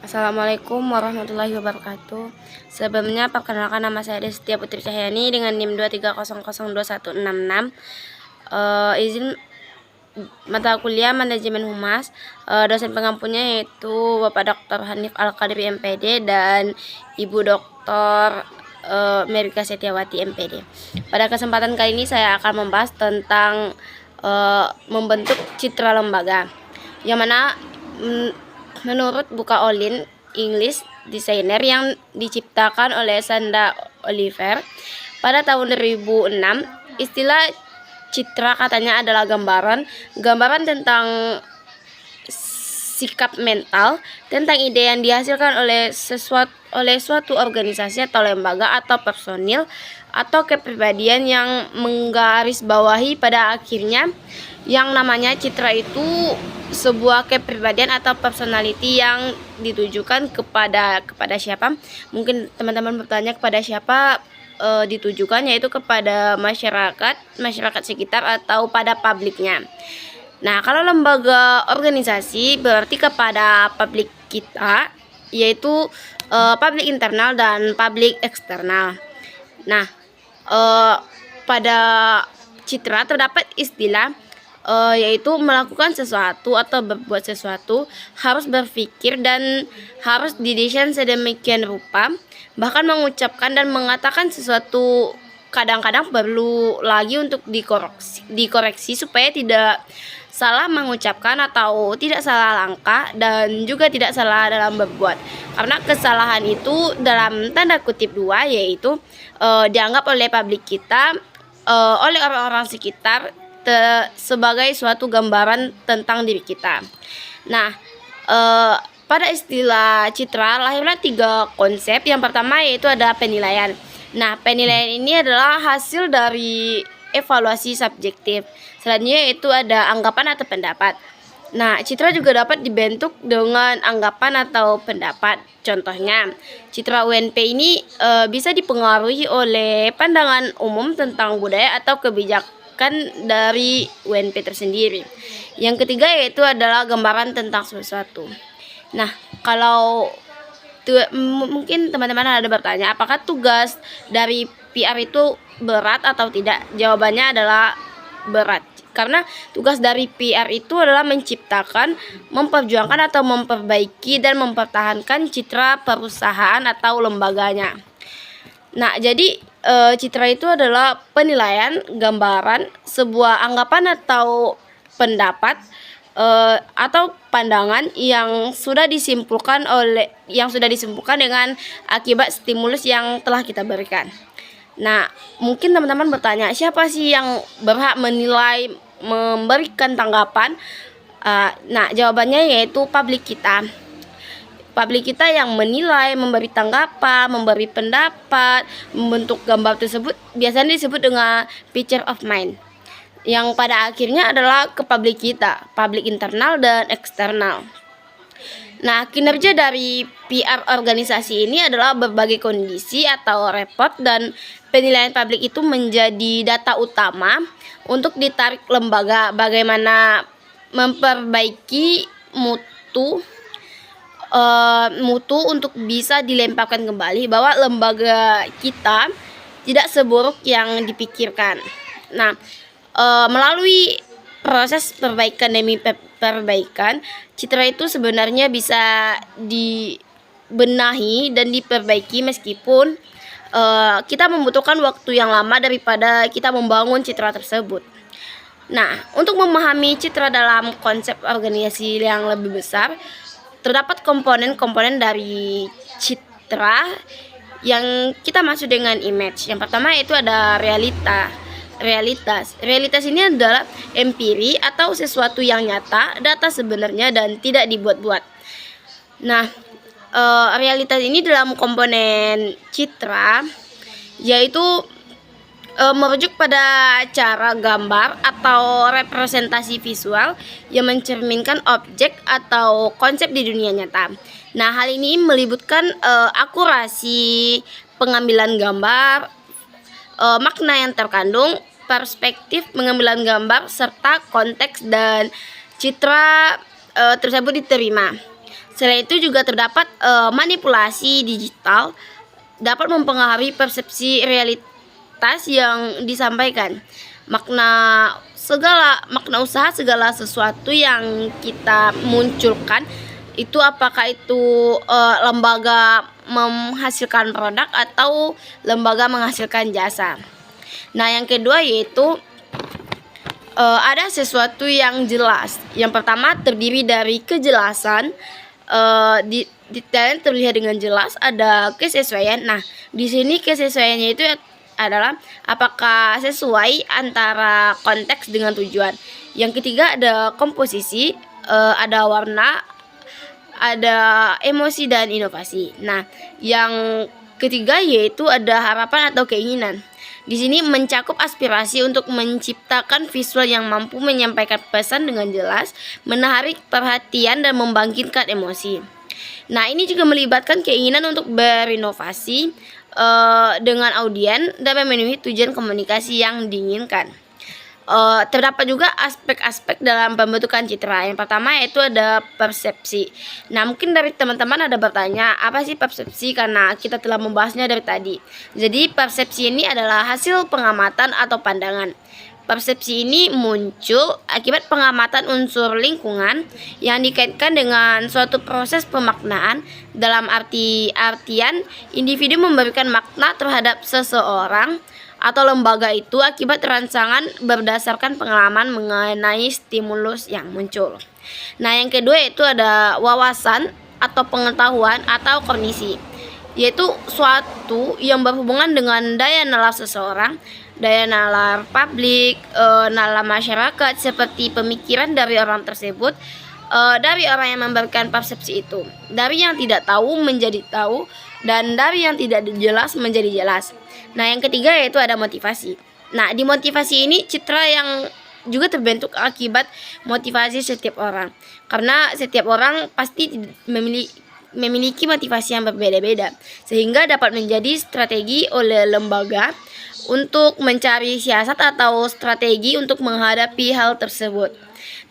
Assalamualaikum warahmatullahi wabarakatuh. Sebelumnya perkenalkan, nama saya Destia Putri Cahyani dengan NIM 230021666. Izin mata kuliah manajemen humas. Dosen pengampunya yaitu Bapak Dr. Hanif Al-Qadri MPD dan Ibu Dr. Merika Setiawati MPD. Pada kesempatan kali ini saya akan membahas tentang membentuk citra lembaga, yang mana menurut buka Olin English Designer yang diciptakan oleh Sanda Oliver pada tahun 2006, istilah citra katanya adalah gambaran tentang sikap mental, tentang ide yang dihasilkan oleh suatu organisasi atau lembaga atau personil atau kepribadian yang menggarisbawahi pada akhirnya yang namanya citra itu sebuah kepribadian atau personality yang ditujukan kepada siapa. Mungkin teman-teman bertanya kepada siapa ditujukan, yaitu kepada masyarakat sekitar atau pada publiknya. Nah, kalau lembaga organisasi berarti kepada publik kita, yaitu publik internal dan publik eksternal. Nah, pada citra terdapat istilah yaitu melakukan sesuatu atau berbuat sesuatu, harus berpikir dan harus didesain sedemikian rupa, bahkan mengucapkan dan mengatakan sesuatu kadang-kadang perlu lagi untuk dikoreksi supaya tidak salah mengucapkan atau tidak salah langkah dan juga tidak salah dalam berbuat. Karena kesalahan itu dalam tanda kutip dua, yaitu dianggap oleh publik kita, oleh orang-orang sekitar sebagai suatu gambaran tentang diri kita. Nah, pada istilah citra lahirlah 3 konsep. Yang pertama yaitu ada penilaian. Nah, penilaian ini adalah hasil dari evaluasi subjektif. Selanjutnya yaitu ada anggapan atau pendapat. Nah, citra juga dapat dibentuk dengan anggapan atau pendapat. Contohnya, citra UNP ini bisa dipengaruhi oleh pandangan umum tentang budaya atau kebijakan dari UNP tersendiri. Yang ketiga yaitu adalah gambaran tentang sesuatu. Nah, kalau mungkin teman-teman ada bertanya, apakah tugas dari PR itu berat atau tidak? Jawabannya adalah berat. Karena tugas dari PR itu adalah menciptakan, memperjuangkan atau memperbaiki dan mempertahankan citra perusahaan atau lembaganya. Nah, jadi citra itu adalah penilaian, gambaran, sebuah anggapan atau pendapat atau pandangan yang sudah disimpulkan dengan akibat stimulus yang telah kita berikan. Nah, mungkin teman-teman bertanya, siapa sih yang berhak menilai, memberikan tanggapan? Nah, jawabannya yaitu publik kita. Publik kita yang menilai, memberi tanggapan, memberi pendapat, membentuk gambar tersebut biasanya disebut dengan picture of mind, yang pada akhirnya adalah ke publik kita, publik internal dan eksternal. Nah, kinerja dari PR organisasi ini adalah berbagai kondisi atau report dan penilaian publik itu menjadi data utama untuk ditarik lembaga bagaimana memperbaiki mutu untuk bisa dilemparkan kembali bahwa lembaga kita tidak seburuk yang dipikirkan. Nah, melalui proses perbaikan demi perbaikan, citra itu sebenarnya bisa dibenahi dan diperbaiki meskipun kita membutuhkan waktu yang lama daripada kita membangun citra tersebut. Nah, untuk memahami citra dalam konsep organisasi yang lebih besar, terdapat komponen-komponen dari citra yang kita maksud dengan image. Yang pertama itu ada realitas. Realitas ini adalah empiri atau sesuatu yang nyata, data sebenarnya dan tidak dibuat-buat. Nah, realitas ini dalam komponen citra yaitu merujuk pada cara gambar atau representasi visual yang mencerminkan objek atau konsep di dunia nyata. Nah, hal ini melibatkan akurasi pengambilan gambar, makna yang terkandung, perspektif pengambilan gambar, serta konteks dan citra tersebut diterima. Selain itu juga terdapat manipulasi digital dapat mempengaruhi persepsi realitas yang disampaikan. Makna usaha segala sesuatu yang kita munculkan itu, apakah itu lembaga menghasilkan produk atau lembaga menghasilkan jasa. Nah, yang kedua yaitu ada sesuatu yang jelas. Yang pertama terdiri dari kejelasan, detail terlihat dengan jelas, ada kesesuaian. Nah, di sini kesesuaiannya itu adalah apakah sesuai antara konteks dengan tujuan. Yang ketiga ada komposisi, ada warna, ada emosi dan inovasi. Nah, yang ketiga yaitu ada harapan atau keinginan. Di sini mencakup aspirasi untuk menciptakan visual yang mampu menyampaikan pesan dengan jelas, menarik perhatian dan membangkitkan emosi. Nah, ini juga melibatkan keinginan untuk berinovasi dengan audiens dan memenuhi tujuan komunikasi yang diinginkan. Terdapat juga aspek-aspek dalam pembentukan citra. Yang pertama yaitu ada persepsi. Nah, mungkin dari teman-teman ada bertanya, apa sih persepsi? Karena kita telah membahasnya dari tadi. Jadi persepsi ini adalah hasil pengamatan atau pandangan. Persepsi ini muncul akibat pengamatan unsur lingkungan yang dikaitkan dengan suatu proses pemaknaan. Dalam artian individu memberikan makna terhadap seseorang atau lembaga itu akibat rangsangan berdasarkan pengalaman mengenai stimulus yang muncul. Nah, yang kedua yaitu ada wawasan atau pengetahuan atau kognisi, yaitu suatu yang berhubungan dengan daya nalar seseorang, daya nalar publik, nalar masyarakat, seperti pemikiran dari orang tersebut, dari orang yang memberikan persepsi itu, dari yang tidak tahu menjadi tahu, dan dari yang tidak jelas menjadi jelas. Nah, yang ketiga yaitu ada motivasi. Nah, di motivasi ini citra yang juga terbentuk akibat motivasi setiap orang, karena setiap orang pasti memiliki motivasi yang berbeda-beda, sehingga dapat menjadi strategi oleh lembaga untuk mencari siasat atau strategi untuk menghadapi hal tersebut.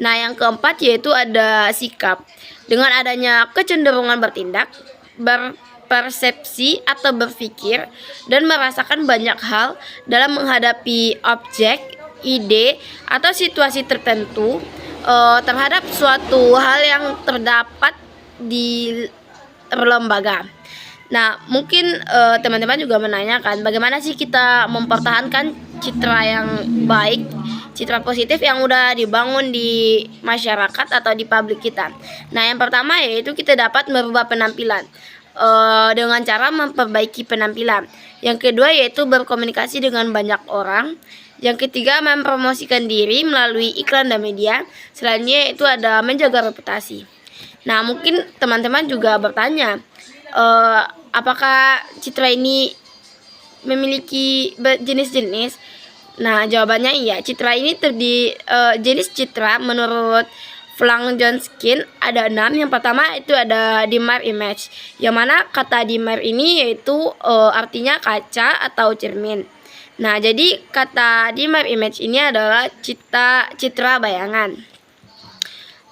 Nah, yang keempat yaitu ada sikap. Dengan adanya kecenderungan bertindak, berpersepsi atau berpikir dan merasakan banyak hal dalam menghadapi objek, ide, atau situasi tertentu terhadap suatu hal yang terdapat di lembaga. Nah, mungkin teman-teman juga menanyakan bagaimana sih kita mempertahankan citra yang baik, citra positif yang udah dibangun di masyarakat atau di publik kita. Nah, yang pertama yaitu kita dapat merubah penampilan dengan cara memperbaiki penampilan. Yang kedua yaitu berkomunikasi dengan banyak orang. Yang ketiga mempromosikan diri melalui iklan dan media. Selanjutnya itu ada menjaga reputasi. Nah, mungkin teman-teman juga bertanya, apakah citra ini memiliki jenis-jenis? Nah, jawabannya iya. Citra ini jenis citra menurut Frank-Jones-Skin ada 6. Yang pertama itu ada demand image, yang mana kata demand ini yaitu artinya kaca atau cermin. Nah, jadi kata demand image ini adalah citra bayangan.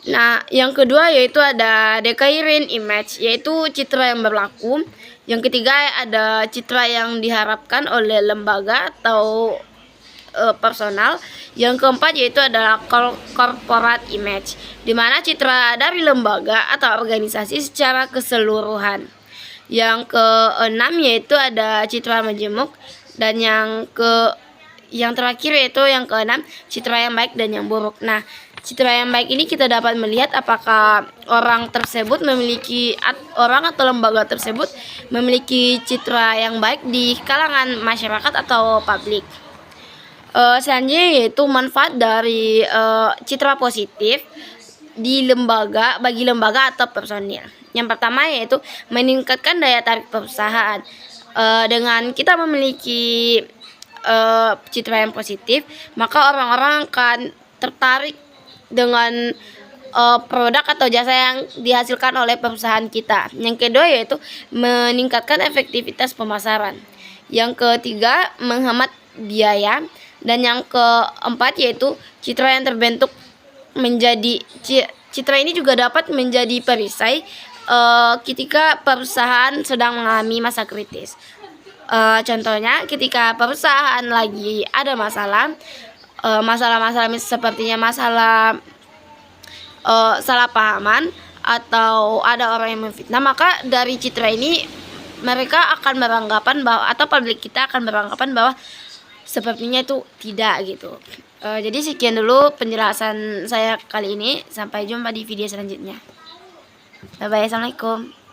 Nah, yang kedua yaitu ada decairing image, yaitu citra yang berlaku. Yang ketiga ada citra yang diharapkan oleh lembaga atau personal. Yang keempat yaitu adalah corporate image, di mana citra dari lembaga atau organisasi secara keseluruhan. Yang keenam yaitu ada citra majemuk, dan yang terakhir yaitu yang keenam citra yang baik dan yang buruk. Nah, citra yang baik ini kita dapat melihat apakah orang atau lembaga tersebut memiliki citra yang baik di kalangan masyarakat atau publik. Selanjutnya yaitu manfaat dari citra positif bagi lembaga atau personil. Yang pertama yaitu meningkatkan daya tarik perusahaan. Dengan kita memiliki citra yang positif, maka orang-orang akan tertarik dengan produk atau jasa yang dihasilkan oleh perusahaan kita. Yang kedua yaitu meningkatkan efektivitas pemasaran. Yang ketiga menghemat biaya, dan yang keempat yaitu citra yang terbentuk citra ini juga dapat menjadi perisai ketika perusahaan sedang mengalami masa kritis. Contohnya ketika perusahaan lagi ada masalah-masalah sepertinya masalah salah pahaman atau ada orang yang memfitnah, maka dari citra ini mereka akan beranggapan bahwa, atau publik kita akan beranggapan bahwa sepertinya itu tidak gitu. Jadi sekian dulu penjelasan saya kali ini. Sampai jumpa di video selanjutnya. Bye bye. Assalamualaikum.